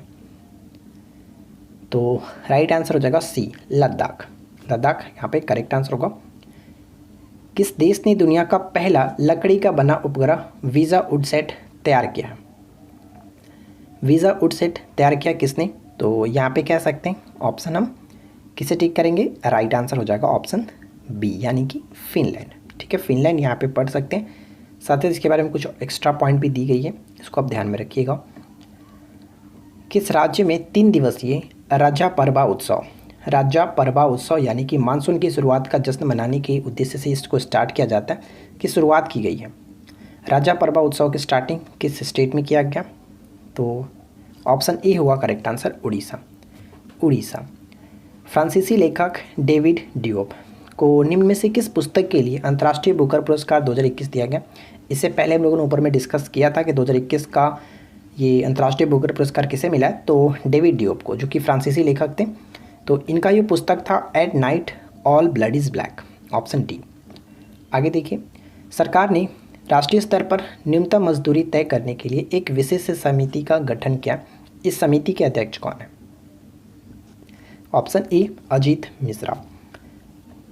तो राइट आंसर हो जाएगा सी, लद्दाख। लद्दाख यहाँ पे करेक्ट आंसर होगा। किस देश ने दुनिया का पहला लकड़ी का बना उपग्रह वीज़ा वुडसैट तैयार किया? वीज़ा वुडसैट तैयार किया किसने? तो यहाँ पे कह सकते हैं ऑप्शन हम किसे टिक करेंगे? राइट आंसर हो जाएगा ऑप्शन बी, यानी कि फिनलैंड, ठीक है। फिनलैंड यहाँ पे पढ़ सकते हैं। साथ ही इसके बारे में कुछ एक्स्ट्रा पॉइंट भी दी गई है, इसको आप ध्यान में रखिएगा। किस राज्य में 3 दिवसीय राजा परबा उत्सव, राजा परबा उत्सव यानी कि मानसून की शुरुआत का जश्न मनाने के उद्देश्य से इसको स्टार्ट किया जाता है, कि शुरुआत की गई है? राजा परबा उत्सव की स्टार्टिंग किस स्टेट में किया गया? तो ऑप्शन ए होगा करेक्ट आंसर, उड़ीसा। उड़ीसा। फ्रांसीसी लेखक डेविड डियोप को निम्न में से किस पुस्तक के लिए अंतर्राष्ट्रीय बुकर पुरस्कार 2021 दिया गया? इससे पहले हम लोगों ने ऊपर में डिस्कस किया था कि 2021 का ये अंतर्राष्ट्रीय बुकर पुरस्कार किसे मिला है? तो डेविड डियोप को, जो कि फ्रांसीसी लेखक थे। तो इनका ये पुस्तक था at night all blood is black, option D. आगे देखिए, सरकार ने राष्ट्रीय स्तर पर न्यूनतम मजदूरी तय करने के लिए एक विशेष समिति का गठन किया। इस समिति के अध्यक्ष कौन है? Option A Ajit Mishra.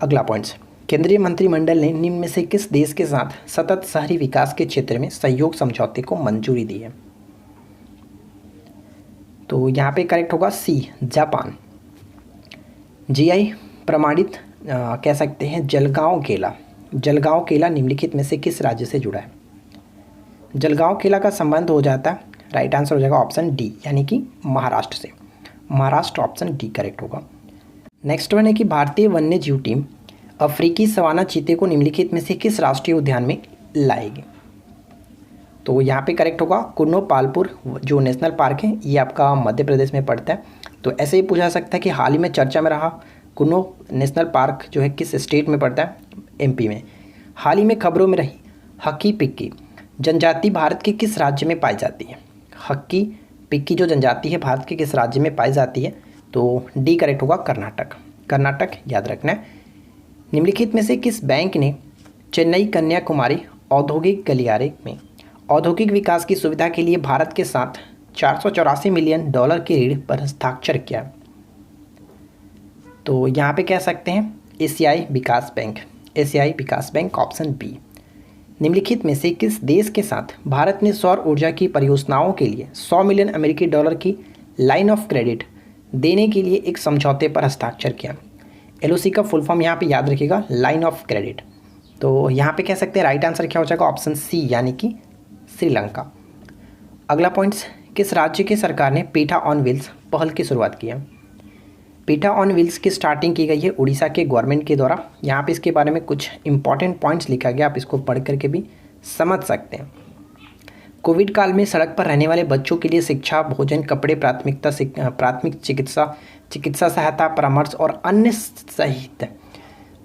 अगला पॉइंट्स, केंद्रीय मंत्रिमंडल ने निम्न में से किस देश के साथ सतत शहरी विकास के क्षेत्र में सहयोग समझौते को मंजूरी दी है? तो यहाँ पे करेक्ट होगा सी, जापान। जीआई प्रमाणित कह सकते हैं जलगांव केला। जलगांव केला निम्नलिखित में से किस राज्य से जुड़ा है? जलगांव केला का संबंध हो जाता है, राइट आंसर हो जाएगा ऑप्शन डी, यानी कि महाराष्ट्र से। महाराष्ट्र, ऑप्शन डी करेक्ट होगा। नेक्स्ट वन है कि भारतीय वन्य जीव टीम अफ्रीकी सवाना चीते को निम्नलिखित में से किस राष्ट्रीय उद्यान में लाएगी? तो यहाँ पे करेक्ट होगा कुन्नो पालपुर जो नेशनल पार्क है, ये आपका मध्य प्रदेश में पड़ता है। तो ऐसे ही पूछा जा सकता है कि हाल ही में चर्चा में रहा कुन्नो नेशनल पार्क जो है किस स्टेट में पड़ता है? एमपी में। हाल ही में खबरों में रही हक्की पिक्की जनजाति भारत के किस राज्य में पाई जाती है? हक्की पिक्की जो जनजाति है भारत के किस राज्य में पाई जाती है? तो डी करेक्ट होगा, कर्नाटक। कर्नाटक याद रखना है। निम्नलिखित में से किस बैंक ने चेन्नई कन्याकुमारी औद्योगिक गलियारे में औद्योगिक विकास की सुविधा के लिए भारत के साथ 484 मिलियन डॉलर के ऋण पर हस्ताक्षर किया? तो यहाँ पे कह सकते हैं एशियाई विकास बैंक। एशियाई विकास बैंक, ऑप्शन बी। निम्नलिखित में से किस देश के साथ भारत ने सौर ऊर्जा की परियोजनाओं के लिए 100 मिलियन अमेरिकी डॉलर की लाइन ऑफ क्रेडिट देने के लिए एक समझौते पर हस्ताक्षर किया? एलओसी का फुल फॉर्म यहाँ पे याद रखिएगा, लाइन ऑफ क्रेडिट। तो यहाँ पे कह सकते हैं राइट आंसर क्या हो जाएगा? ऑप्शन सी, यानी कि श्रीलंका। अगला पॉइंट्स, किस राज्य की सरकार ने पीठा ऑन व्हील्स पहल की शुरुआत की है? पीठा ऑन व्हील्स की स्टार्टिंग की गई है उड़ीसा के गवर्नमेंट के द्वारा। यहाँ पे इसके बारे में कुछ इंपॉर्टेंट पॉइंट्स लिखा गया, आप इसको पढ़ करके भी समझ सकते हैं। कोविड काल में सड़क पर रहने वाले बच्चों के लिए शिक्षा, भोजन, कपड़े, प्राथमिक चिकित्सा सहायता, परामर्श और अन्य सहित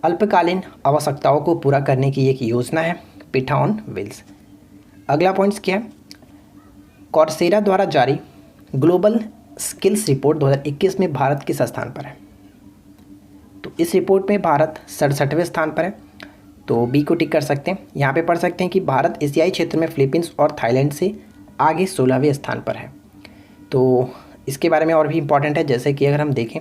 अल्पकालीन आवश्यकताओं को पूरा करने की एक योजना है पीठा ऑन व्हील्स। अगला पॉइंट्स क्या है? कॉर्सेरा द्वारा जारी ग्लोबल स्किल्स रिपोर्ट 2021 में भारत किस स्थान पर है? तो इस रिपोर्ट में भारत 67वें स्थान पर है, तो बी को टिक कर सकते हैं। यहाँ पे पढ़ सकते हैं कि भारत एशियाई क्षेत्र में फिलीपींस और थाईलैंड से आगे 16वें स्थान पर है। तो इसके बारे में और भी इम्पॉर्टेंट है, जैसे कि अगर हम देखें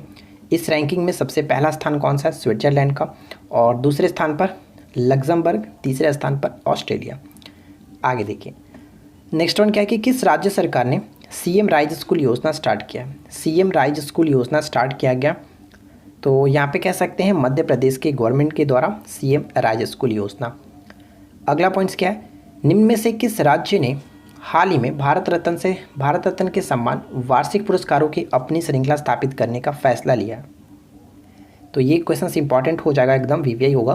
इस रैंकिंग में सबसे पहला स्थान कौन सा है? स्विट्जरलैंड का, और दूसरे स्थान पर लग्जमबर्ग, तीसरे स्थान पर ऑस्ट्रेलिया। आगे देखिए, नेक्स्ट वन क्या है कि किस राज्य सरकार ने सीएम राइज स्कूल योजना स्टार्ट किया? सीएम राइज स्कूल योजना स्टार्ट किया गया, तो यहाँ पे कह सकते हैं मध्य प्रदेश के गवर्नमेंट के द्वारा सीएम राइज स्कूल योजना। अगला पॉइंट्स क्या है? निम्न में से किस राज्य ने हाल ही में भारत रत्न के सम्मान वार्षिक पुरस्कारों की अपनी श्रृंखला स्थापित करने का फैसला लिया? तो ये क्वेश्चन इंपॉर्टेंट हो जाएगा, एकदम वीवीआई होगा।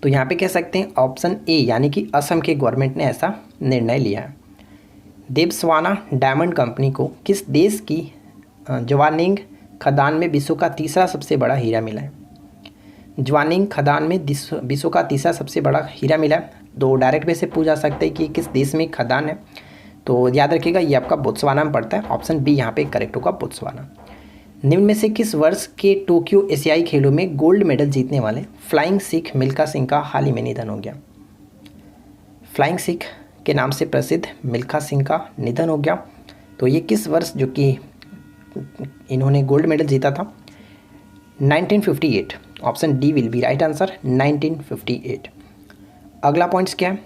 तो यहाँ पे कह सकते हैं ऑप्शन ए यानी कि असम के गवर्नमेंट ने ऐसा निर्णय लिया है। देवस्वाना डायमंड कंपनी को किस देश की जवानिंग खदान में विश्व का तीसरा सबसे बड़ा हीरा मिला है? जवानिंग खदान में विश्व का तीसरा सबसे बड़ा हीरा मिला है। तो डायरेक्ट वे से पूछा जा सकता है कि किस देश में खदान है, तो याद रखिएगा ये आपका बोत्सवाना में पड़ता है। ऑप्शन बी यहाँ पे करेक्ट होगा, बोत्सवाना। निम्न में से किस वर्ष के टोक्यो एशियाई खेलों में गोल्ड मेडल जीतने वाले फ्लाइंग सिख मिल्खा सिंह का हाल ही में निधन हो गया? फ्लाइंग सिख के नाम से प्रसिद्ध मिल्खा सिंह का निधन हो गया। तो ये किस वर्ष जो कि इन्होंने गोल्ड मेडल जीता था? 1958। Option D will be right answer, 1958। अगला पॉइंट्स क्या है?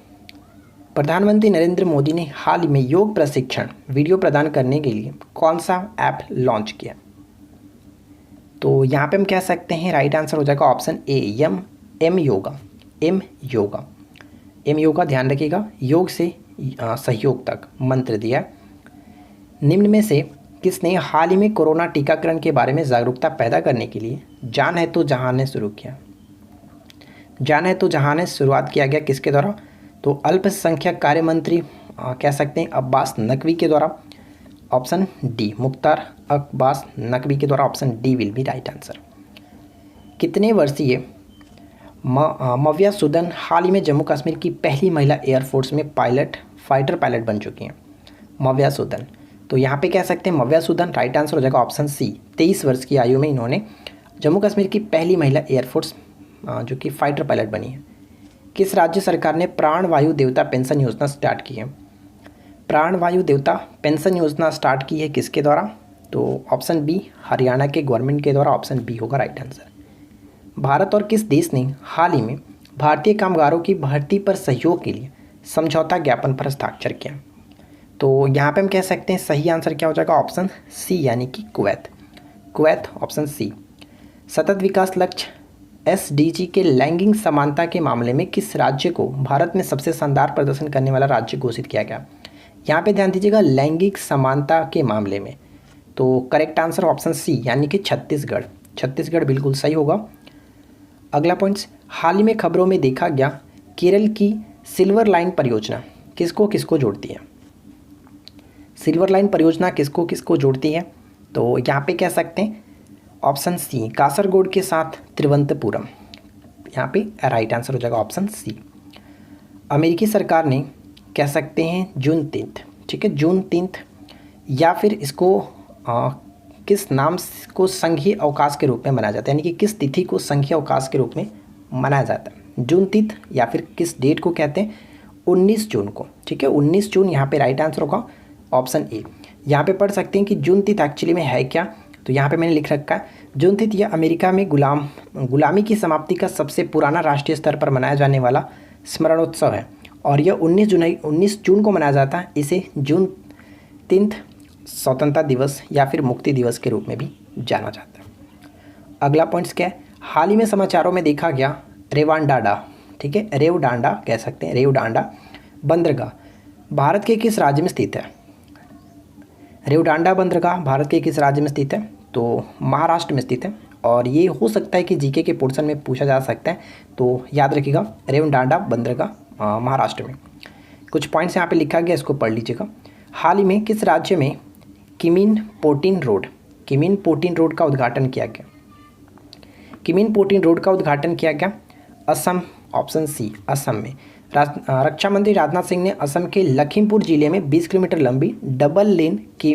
प्रधानमंत्री नरेंद्र मोदी ने हाल ही में योग प्रशिक्षण वीडियो प्रदान करने के लिए कौन सा ऐप लॉन्च किया? तो यहाँ पे हम कह सकते हैं राइट आंसर हो जाएगा ऑप्शन ए, एम योगा। ध्यान रखिएगा, योग से सहयोग तक मंत्र दिया। निम्न में से किसने हाल ही में कोरोना टीकाकरण के बारे में जागरूकता पैदा करने के लिए जान है तो जहान शुरू किया? जान है तो जहान शुरुआत किया गया किसके द्वारा? तो अल्पसंख्यक कार्य मंत्री कह सकते हैं अब्बास नकवी के द्वारा। ऑप्शन डी, मुख्तार अब्बास नकवी के द्वारा। Option D will be right answer. कितने वर्षीय मव्या सुदन हाल ही में जम्मू कश्मीर की पहली महिला एयरफोर्स में फाइटर पायलट बन चुकी हैं? मव्या सुदन, तो यहाँ पे कह सकते हैं मव्या सुदन, राइट आंसर हो जाएगा ऑप्शन सी। 23 वर्ष की आयु में इन्होंने जम्मू कश्मीर की पहली महिला एयरफोर्स जो कि फाइटर पायलट बनी है। किस राज्य सरकार ने प्राण वायु देवता पेंशन योजना स्टार्ट की है? प्राण वायु देवता पेंशन योजना स्टार्ट की है किसके द्वारा? तो ऑप्शन बी, हरियाणा के गवर्नमेंट के द्वारा। ऑप्शन बी होगा राइट आंसर। भारत और किस देश ने हाल ही में भारतीय कामगारों की भर्ती पर सहयोग के लिए समझौता ज्ञापन पर हस्ताक्षर किया? तो यहाँ पे हम कह सकते हैं सही आंसर क्या हो जाएगा? ऑप्शन सी यानी कि कुवैत। Option C. सतत विकास लक्ष्य SDG के लैंगिक समानता के मामले में किस राज्य को भारत में सबसे शानदार प्रदर्शन करने वाला राज्य घोषित किया गया? यहाँ पे ध्यान दीजिएगा, लैंगिक समानता के मामले में। तो करेक्ट आंसर ऑप्शन सी यानी कि छत्तीसगढ़ बिल्कुल सही होगा। अगला पॉइंट्स, हाल ही में खबरों में देखा गया केरल की सिल्वर लाइन परियोजना किसको किसको जोड़ती है? सिल्वर लाइन परियोजना किसको किसको जोड़ती है? तो यहाँ पे कह सकते हैं ऑप्शन सी, कासरगोड के साथ तिरुवनंतपुरम। यहाँ पे राइट आंसर हो जाएगा ऑप्शन सी। अमेरिकी सरकार ने कह सकते हैं जून 3, ठीक है, जून 3, या फिर इसको किस नाम को संघीय अवकाश के रूप में मनाया जाता है, यानी कि किस तिथि को संघीय अवकाश के रूप में मनाया जाता है? जून 3 या फिर किस डेट को कहते हैं? 19 जून को, ठीक है, 19 जून यहाँ पे राइट आंसर होगा ऑप्शन ए। यहाँ पे पढ़ सकते हैं कि जून 3 एक्चुअली में है क्या, तो यहाँ पे मैंने लिख रखा है जून 3 यह अमेरिका में गुलामी की समाप्ति का सबसे पुराना राष्ट्रीय स्तर पर मनाया जाने वाला स्मरणोत्सव है और यह 19 जून को मनाया जाता है। इसे जून 3 स्वतंत्रता दिवस या फिर मुक्ति दिवस के रूप में भी जाना जाता है। अगला पॉइंट्स क्या है? हाल ही में समाचारों में देखा गया रेवांडाडा, ठीक है, रेवडांडा कह सकते हैं, रेवडांडा बंदरगाह भारत के किस राज्य में स्थित है? रेवडांडा बंदरगाह भारत के किस राज्य में स्थित है? तो महाराष्ट्र में स्थित है और ये हो सकता है कि जीके के पोर्शन में पूछा जा सकता है, तो याद रखिएगा रेवडांडा बंदरगाह महाराष्ट्र में। कुछ पॉइंट्स यहाँ पे लिखा गया, इसको पढ़ लीजिएगा। हाल ही में किस राज्य में किमिन पोर्टिन रोड का उद्घाटन किया गया? किमिन पोर्टिन रोड का उद्घाटन किया गया असम। ऑप्शन सी, असम में। रक्षा मंत्री राजनाथ सिंह ने असम के लखीमपुर जिले में 20 किलोमीटर लंबी डबल लेन की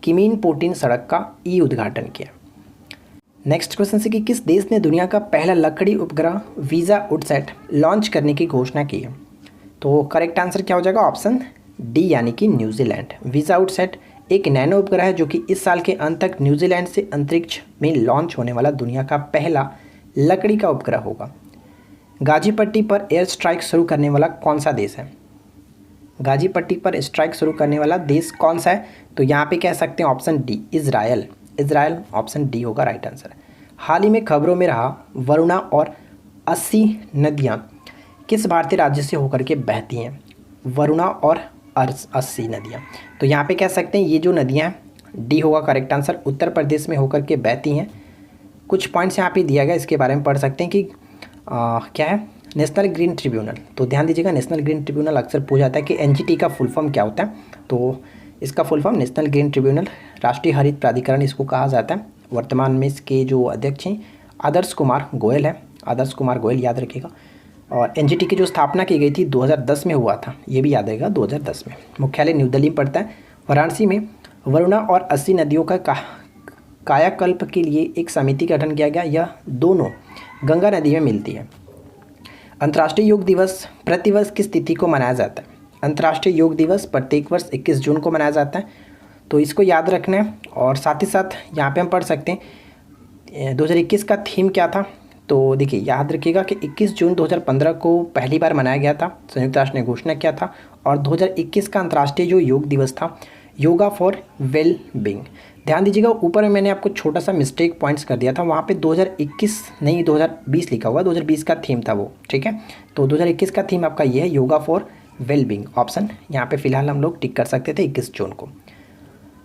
किमिन पोर्टिन सड़क का उद्घाटन किया। नेक्स्ट क्वेश्चन से कि किस देश ने दुनिया का पहला लकड़ी उपग्रह वीज़ाउटसैट लॉन्च करने की घोषणा की है? तो करेक्ट आंसर क्या हो जाएगा? ऑप्शन डी यानी कि न्यूजीलैंड। वीज़ाउटसैट एक नैनो उपग्रह है जो कि इस साल के अंत तक न्यूजीलैंड से अंतरिक्ष में लॉन्च होने वाला दुनिया का पहला लकड़ी का उपग्रह होगा। गाजीपट्टी पर एयर स्ट्राइक शुरू करने वाला कौन सा देश है? गाजीपट्टी पर स्ट्राइक शुरू करने वाला देश कौन सा है? तो यहाँ पे कह सकते हैं option D, Israel. Option D होगा राइट आंसर। हाल ही में खबरों में रहा वरुणा और 80 नदियाँ किस भारतीय राज्य से होकर के बहती हैं? वरुणा और अस्सी नदियाँ। तो यहाँ पे कह सकते हैं ये जो नदियाँ हैं, डी होगा करेक्ट आंसर, उत्तर प्रदेश में होकर के बहती हैं। कुछ पॉइंट्स यहाँ पे दिया गया, इसके बारे में पढ़ सकते हैं कि क्या है नेशनल ग्रीन ट्रिब्यूनल। तो ध्यान दीजिएगा, नेशनल ग्रीन ट्रिब्यूनल अक्सर पूछा जाता है कि एनजीटी का फुल फॉर्म क्या होता है। तो इसका full form national green tribunal, राष्ट्रीय हरित प्राधिकरण इसको कहा जाता है। वर्तमान में इसके जो अध्यक्ष हैं आदर्श कुमार गोयल है, आदर्श कुमार गोयल याद रखिएगा। और एनजीटी की जो स्थापना की गई थी 2010 में हुआ था, ये भी याद रहेगा 2010 में। मुख्यालय न्यू दिल्ली में पड़ता है। वाराणसी में वरुणा और अस्सी नदियों का कायाकल्प के लिए एक समिति का गठन किया गया। यह दोनों गंगा नदी में मिलती है। अंतर्राष्ट्रीय योग दिवस प्रतिवर्ष किस तिथि को मनाया जाता है? अंतर्राष्ट्रीय योग दिवस प्रत्येक वर्ष 21 जून को मनाया जाता है। तो इसको याद रखना है। और साथ ही साथ यहाँ पे हम पढ़ सकते हैं 2021 का थीम क्या था। तो देखिए याद रखिएगा कि 21 जून 2015 को पहली बार मनाया गया था, संयुक्त राष्ट्र ने घोषणा किया था। और 2021 का अंतर्राष्ट्रीय जो योग दिवस था, योगा फॉर वेल बीइंग। ध्यान दीजिएगा, ऊपर में मैंने आपको छोटा सा मिस्टेक पॉइंट्स कर दिया था, वहाँ पे 2021 नहीं 2020 लिखा हुआ, 2020 का थीम था वो, ठीक है। तो 2021 का थीम आपका ये है, yoga for well being. Option यहाँ पे फिलहाल हम लोग टिक कर सकते थे 21 जून को।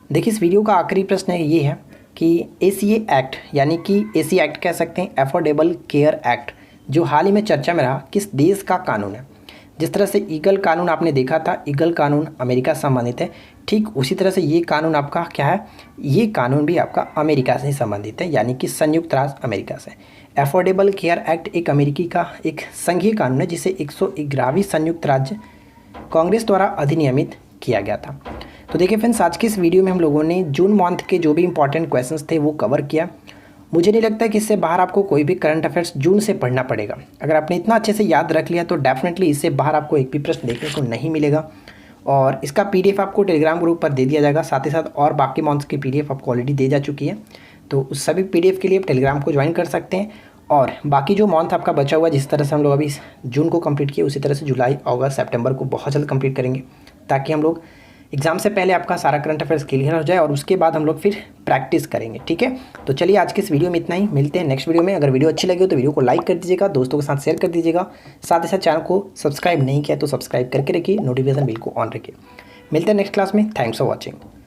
देखिए इस वीडियो का आखिरी प्रश्न है ये है कि ACA एक्ट, यानी कि ACA एक्ट कह सकते हैं, अफोर्डेबल केयर एक्ट, जो हाल ही में चर्चा में रहा, किस देश का कानून है? जिस तरह से ईगल कानून आपने देखा था, ईगल कानून अमेरिका से संबंधित है, ठीक उसी तरह से ये कानून आपका क्या है, ये कानून भी आपका अमेरिका से संबंधित है, यानी कि संयुक्त राज्य अमेरिका से। अफोर्डेबल केयर एक्ट एक अमेरिकी का एक संघीय कानून है जिसे 111वीं संयुक्त राज्य कांग्रेस द्वारा अधिनियमित किया गया था। तो देखिए फ्रेंड्स, आज की इस वीडियो में हम लोगों ने जून मंथ के जो भी इंपॉर्टेंट क्वेश्चंस थे वो कवर किया। मुझे नहीं लगता कि इससे बाहर आपको कोई भी करंट अफेयर्स जून से पढ़ना पड़ेगा। अगर आपने इतना अच्छे से याद रख लिया तो डेफिनेटली इससे बाहर आपको एक भी प्रश्न देखने को नहीं मिलेगा। और इसका PDF आपको टेलीग्राम ग्रुप पर दे दिया जाएगा। साथ ही साथ और बाकी मंथ्स की PDF आपको ऑलरेडी दे जा चुकी है। तो उस सभी PDF के लिए आप टेलीग्राम को ज्वाइन कर सकते हैं। और बाकी जो मंथ आपका बचा हुआ, जिस तरह से हम लोग अभी जून को कंप्लीट किए, उसी तरह से जुलाई, अगस्त, सितंबर को बहुत जल्द कंप्लीट करेंगे, ताकि हम लोग एग्जाम से पहले आपका सारा करंट अफेयर्स क्लियर हो जाए और उसके बाद हम लोग फिर प्रैक्टिस करेंगे, ठीक है। तो चलिए आज के इस वीडियो में इतना ही, मिलते हैं नेक्स्ट वीडियो में। अगर वीडियो अच्छी लगी हो तो वीडियो को लाइक कर दीजिएगा, दोस्तों के साथ शेयर कर दीजिएगा। साथ ही साथ चैनल को सब्सक्राइब नहीं किया तो सब्सक्राइब करके रखिए, नोटिफिकेशन बिल को ऑन रखिए। मिलते हैं नेक्स्ट क्लास में। Thanks for watching.